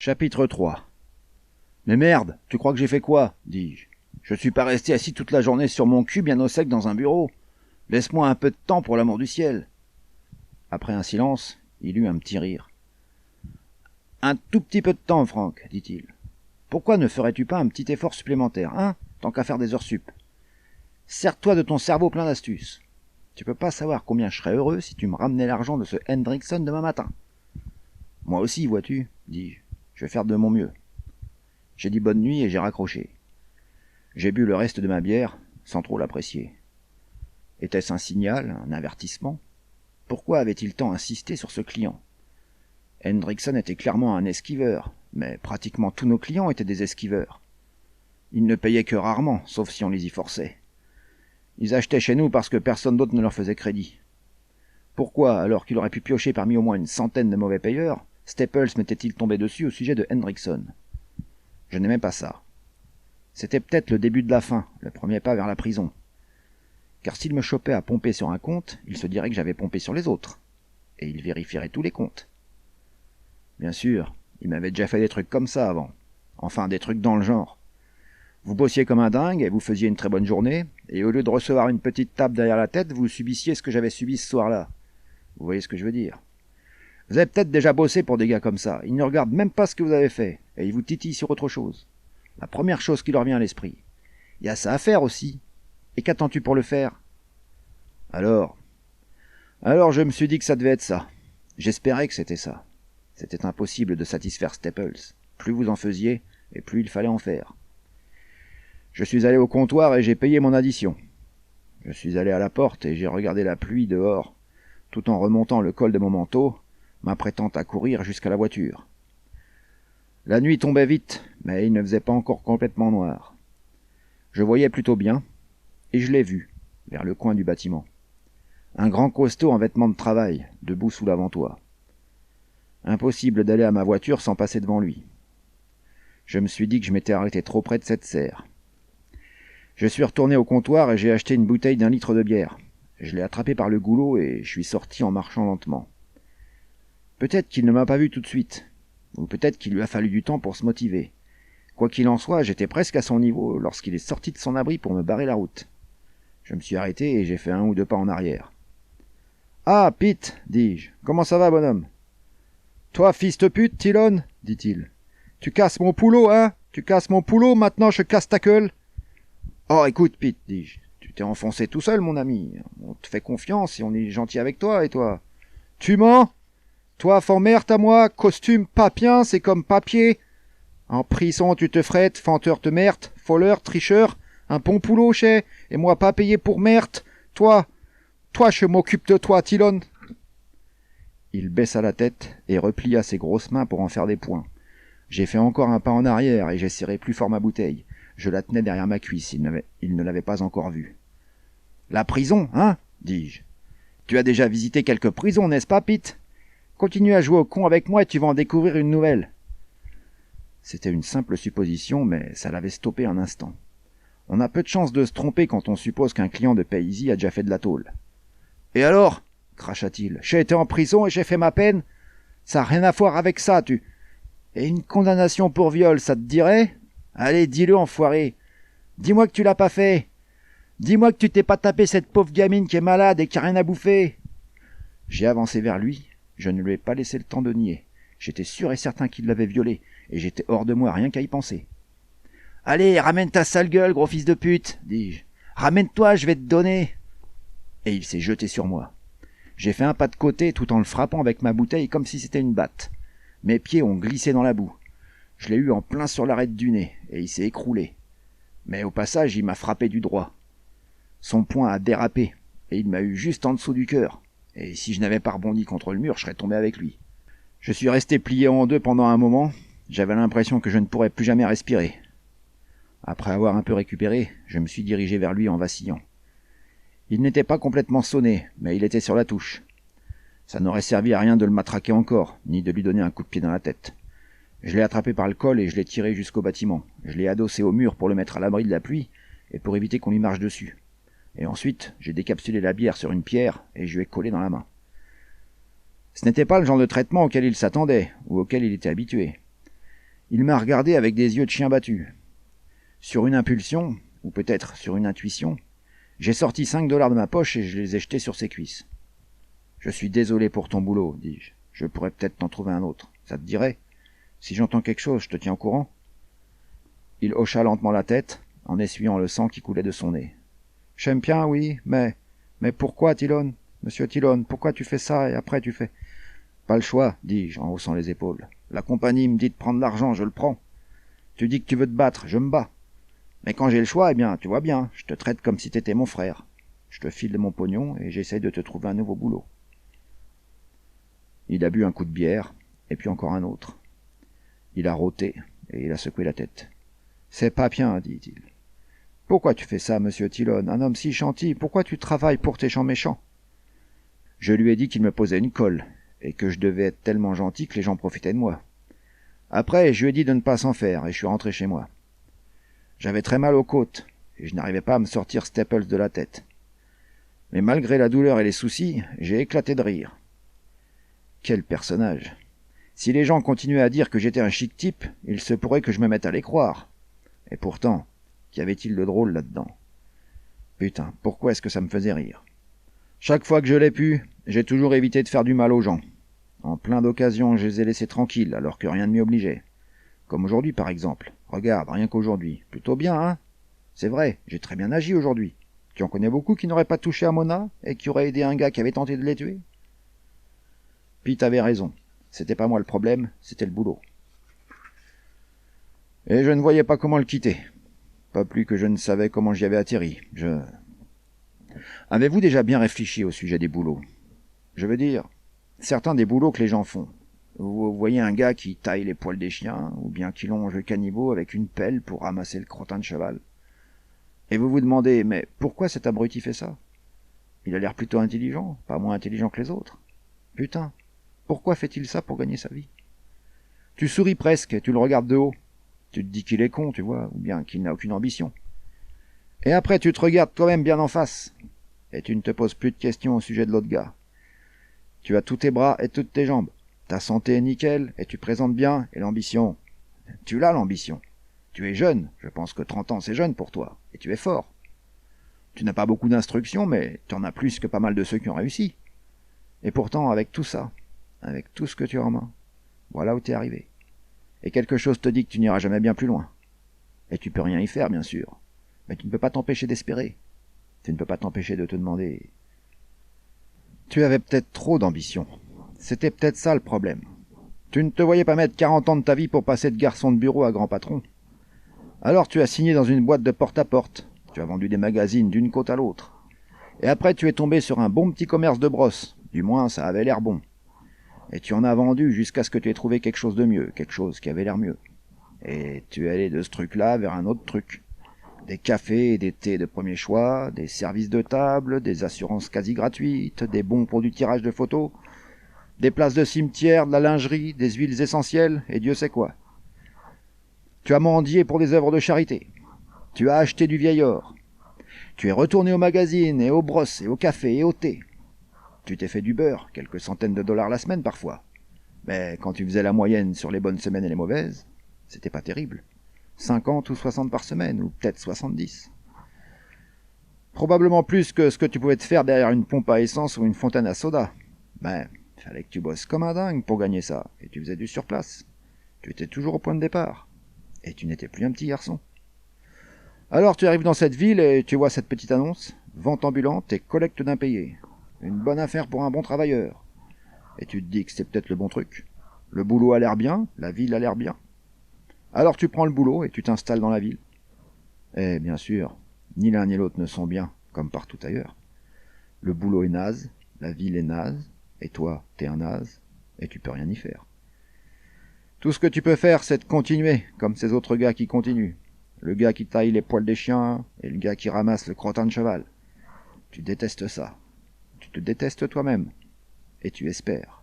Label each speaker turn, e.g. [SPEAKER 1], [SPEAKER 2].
[SPEAKER 1] Chapitre 3. Mais merde, tu crois que j'ai fait quoi dis-je. Je suis pas resté assis toute la journée sur mon cul bien au sec dans un bureau. Laisse-moi un peu de temps pour l'amour du ciel. Après un silence, il eut un petit rire. Un tout petit peu de temps, Franck, dit-il. Pourquoi ne ferais-tu pas un petit effort supplémentaire, hein, tant qu'à faire des heures sup? Sers-toi de ton cerveau plein d'astuces. Tu peux pas savoir combien je serais heureux si tu me ramenais l'argent de ce Hendrickson demain matin. Moi aussi, vois-tu, dis-je. Je vais faire de mon mieux. J'ai dit bonne nuit et j'ai raccroché. J'ai bu le reste de ma bière, sans trop l'apprécier. Était-ce un signal, un avertissement? Pourquoi avait-il tant insisté sur ce client? Hendrickson était clairement un esquiveur, mais pratiquement tous nos clients étaient des esquiveurs. Ils ne payaient que rarement, sauf si on les y forçait. Ils achetaient chez nous parce que personne d'autre ne leur faisait crédit. Pourquoi, alors qu'il aurait pu piocher parmi au moins une centaine de mauvais payeurs, Staples m'était-il tombé dessus au sujet de Hendrickson? Je n'aimais pas ça. C'était peut-être le début de la fin, le premier pas vers la prison. Car s'il me chopait à pomper sur un compte, il se dirait que j'avais pompé sur les autres. Et il vérifierait tous les comptes. Bien sûr, il m'avait déjà fait des trucs comme ça avant. Enfin, des trucs dans le genre. Vous bossiez comme un dingue et vous faisiez une très bonne journée, et au lieu de recevoir une petite tape derrière la tête, vous subissiez ce que j'avais subi ce soir-là. Vous voyez ce que je veux dire? Vous avez peut-être déjà bossé pour des gars comme ça. Ils ne regardent même pas ce que vous avez fait, et ils vous titillent sur autre chose. La première chose qui leur vient à l'esprit. Il y a ça à faire aussi. Et qu'attends-tu pour le faire? Alors je me suis dit que ça devait être ça. J'espérais que c'était ça. C'était impossible de satisfaire Staples. Plus vous en faisiez, et plus il fallait en faire. Je suis allé au comptoir et j'ai payé mon addition. Je suis allé à la porte et j'ai regardé la pluie dehors, tout en remontant le col de mon manteau, m'apprêtant à courir jusqu'à la voiture. La nuit tombait vite, mais il ne faisait pas encore complètement noir. Je voyais plutôt bien, et je l'ai vu, vers le coin du bâtiment. Un grand costaud en vêtements de travail, debout sous l'avant-toit. Impossible d'aller à ma voiture sans passer devant lui. Je me suis dit que je m'étais arrêté trop près de cette serre. Je suis retourné au comptoir et j'ai acheté une bouteille d'1 litre de bière. Je l'ai attrapé par le goulot et je suis sorti en marchant lentement. Peut-être qu'il ne m'a pas vu tout de suite, ou peut-être qu'il lui a fallu du temps pour se motiver. Quoi qu'il en soit, j'étais presque à son niveau lorsqu'il est sorti de son abri pour me barrer la route. Je me suis arrêté et j'ai fait 1 ou 2 pas en arrière. « Ah, Pete, dis-je, comment ça va, bonhomme ?»« Toi, fils de pute, Tylon, dit-il. Tu casses mon poulot, hein? Tu casses mon poulot, maintenant je casse ta gueule. »« Oh, écoute, Pete, dis-je, tu t'es enfoncé tout seul, mon ami. On te fait confiance et on est gentil avec toi, et toi? Tu mens? Toi, merde à moi, costume papien, c'est comme papier. En prison, tu te frettes, fanteur de merde, voleur, tricheur, un bon poulot, chez, et moi pas payé pour merde. Toi, je m'occupe de toi, Tylon. » Il baissa la tête et replia ses grosses mains pour en faire des poings. J'ai fait encore un pas en arrière et j'ai serré plus fort ma bouteille. Je la tenais derrière ma cuisse, il ne l'avait pas encore vue. « La prison, hein ?» dis-je. « Tu as déjà visité quelques prisons, n'est-ce pas, Pete? Continue à jouer au con avec moi et tu vas en découvrir une nouvelle. » C'était une simple supposition, mais ça l'avait stoppé un instant. On a peu de chance de se tromper quand on suppose qu'un client de Paisley a déjà fait de la tôle. « Et alors ?» cracha-t-il. « J'ai été en prison et j'ai fait ma peine. Ça n'a rien à voir avec ça, tu... Et une condamnation pour viol, ça te dirait? Allez, dis-le, enfoiré. Dis-moi que tu l'as pas fait. Dis-moi que tu t'es pas tapé cette pauvre gamine qui est malade et qui a rien à bouffer. » J'ai avancé vers lui. Je ne lui ai pas laissé le temps de nier. J'étais sûr et certain qu'il l'avait violée, et j'étais hors de moi rien qu'à y penser. « Allez, ramène ta sale gueule, gros fils de pute, dis-je. Ramène-toi, je vais te donner. » Et il s'est jeté sur moi. J'ai fait un pas de côté tout en le frappant avec ma bouteille comme si c'était une batte. Mes pieds ont glissé dans la boue. Je l'ai eu en plein sur l'arête du nez, et il s'est écroulé. Mais au passage, il m'a frappé du droit. Son poing a dérapé, et il m'a eu juste en dessous du cœur. Et si je n'avais pas rebondi contre le mur, je serais tombé avec lui. Je suis resté plié en deux pendant un moment. J'avais l'impression que je ne pourrais plus jamais respirer. Après avoir un peu récupéré, je me suis dirigé vers lui en vacillant. Il n'était pas complètement sonné, mais il était sur la touche. Ça n'aurait servi à rien de le matraquer encore, ni de lui donner un coup de pied dans la tête. Je l'ai attrapé par le col et je l'ai tiré jusqu'au bâtiment. Je l'ai adossé au mur pour le mettre à l'abri de la pluie et pour éviter qu'on lui marche dessus. Et ensuite, j'ai décapsulé la bière sur une pierre et je lui ai collé dans la main. Ce n'était pas le genre de traitement auquel il s'attendait ou auquel il était habitué. Il m'a regardé avec des yeux de chien battu. Sur une impulsion, ou peut-être sur une intuition, j'ai sorti 5 $ de ma poche et je les ai jetés sur ses cuisses. « Je suis désolé pour ton boulot, dis-je. Je pourrais peut-être t'en trouver un autre. Ça te dirait? Si j'entends quelque chose, je te tiens au courant. » Il hocha lentement la tête, en essuyant le sang qui coulait de son nez. « J'aime bien, oui, mais pourquoi, Tylon? Monsieur Tylon, pourquoi tu fais ça et après tu fais... » « Pas le choix, dis-je en haussant les épaules. La compagnie me dit de prendre l'argent, je le prends. Tu dis que tu veux te battre, je me bats. Mais quand j'ai le choix, eh bien, tu vois bien, je te traite comme si t'étais mon frère. Je te file de mon pognon et j'essaye de te trouver un nouveau boulot. » Il a bu un coup de bière, et puis encore un autre. Il a rôté, et il a secoué la tête. « C'est pas bien, dit-il. Pourquoi tu fais ça, monsieur Tylon, un homme si gentil? Pourquoi tu travailles pour tes gens méchants? » Je lui ai dit qu'il me posait une colle, et que je devais être tellement gentil que les gens profitaient de moi. Après, je lui ai dit de ne pas s'en faire, et je suis rentré chez moi. J'avais très mal aux côtes, et je n'arrivais pas à me sortir Staples de la tête. Mais malgré la douleur et les soucis, j'ai éclaté de rire. Quel personnage! Si les gens continuaient à dire que j'étais un chic type, il se pourrait que je me mette à les croire. Et pourtant, qu'y avait-il de drôle là-dedans? Putain, pourquoi est-ce que ça me faisait rire? Chaque fois que je l'ai pu, j'ai toujours évité de faire du mal aux gens. En plein d'occasions, je les ai laissés tranquilles, alors que rien ne m'y obligeait. Comme aujourd'hui, par exemple. Regarde, rien qu'aujourd'hui. Plutôt bien, hein? C'est vrai, j'ai très bien agi aujourd'hui. Tu en connais beaucoup qui n'auraient pas touché à Mona, et qui auraient aidé un gars qui avait tenté de les tuer? Pete avait raison. C'était pas moi le problème, c'était le boulot. Et je ne voyais pas comment le quitter. Pas plus que je ne savais comment j'y avais atterri. Avez-vous déjà bien réfléchi au sujet des boulots? Je veux dire, certains des boulots que les gens font. Vous voyez un gars qui taille les poils des chiens, ou bien qui longe le caniveau avec une pelle pour ramasser le crottin de cheval. Et vous vous demandez, mais pourquoi cet abruti fait ça? Il a l'air plutôt intelligent, pas moins intelligent que les autres. Putain, pourquoi fait-il ça pour gagner sa vie? Tu souris presque, tu le regardes de haut. Tu te dis qu'il est con, tu vois, ou bien qu'il n'a aucune ambition. Et après tu te regardes toi-même bien en face, et tu ne te poses plus de questions au sujet de l'autre gars. Tu as tous tes bras et toutes tes jambes. Ta santé est nickel, et tu présentes bien, et l'ambition. Tu l'as l'ambition. Tu es jeune, je pense que 30 ans c'est jeune pour toi, et tu es fort. Tu n'as pas beaucoup d'instructions, mais tu en as plus que pas mal de ceux qui ont réussi. Et pourtant, avec tout ça, avec tout ce que tu as en main, voilà où t'es arrivé. Et quelque chose te dit que tu n'iras jamais bien plus loin. Et tu peux rien y faire, bien sûr. Mais tu ne peux pas t'empêcher d'espérer. Tu ne peux pas t'empêcher de te demander... Tu avais peut-être trop d'ambition. C'était peut-être ça le problème. Tu ne te voyais pas mettre 40 ans de ta vie pour passer de garçon de bureau à grand patron. Alors tu as signé dans une boîte de porte-à-porte. Tu as vendu des magazines d'une côte à l'autre. Et après tu es tombé sur un bon petit commerce de brosse. Du moins ça avait l'air bon. Et tu en as vendu jusqu'à ce que tu aies trouvé quelque chose de mieux, quelque chose qui avait l'air mieux. Et tu es allé de ce truc-là vers un autre truc. Des cafés et des thés de premier choix, des services de table, des assurances quasi gratuites, des bons pour du tirage de photos, des places de cimetière, de la lingerie, des huiles essentielles, et Dieu sait quoi. Tu as mendié pour des œuvres de charité. Tu as acheté du vieil or. Tu es retourné au magazine et aux brosses et au café et au thé. Tu t'es fait du beurre, quelques centaines de dollars la semaine parfois. Mais quand tu faisais la moyenne sur les bonnes semaines et les mauvaises, c'était pas terrible. 50 ou 60 par semaine, ou peut-être 70. Probablement plus que ce que tu pouvais te faire derrière une pompe à essence ou une fontaine à soda. Mais fallait que tu bosses comme un dingue pour gagner ça, et tu faisais du surplace. Tu étais toujours au point de départ, et tu n'étais plus un petit garçon. Alors tu arrives dans cette ville et tu vois cette petite annonce, vente ambulante et collecte d'impayés. Une bonne affaire pour un bon travailleur. Et tu te dis que c'est peut-être le bon truc. Le boulot a l'air bien, la ville a l'air bien. Alors tu prends le boulot et tu t'installes dans la ville. Et bien sûr, ni l'un ni l'autre ne sont bien, comme partout ailleurs. Le boulot est naze, la ville est naze, et toi, t'es un naze, et tu peux rien y faire. Tout ce que tu peux faire, c'est de continuer, comme ces autres gars qui continuent. Le gars qui taille les poils des chiens, et le gars qui ramasse le crottin de cheval. Tu détestes ça. Tu te détestes toi-même. Et tu espères.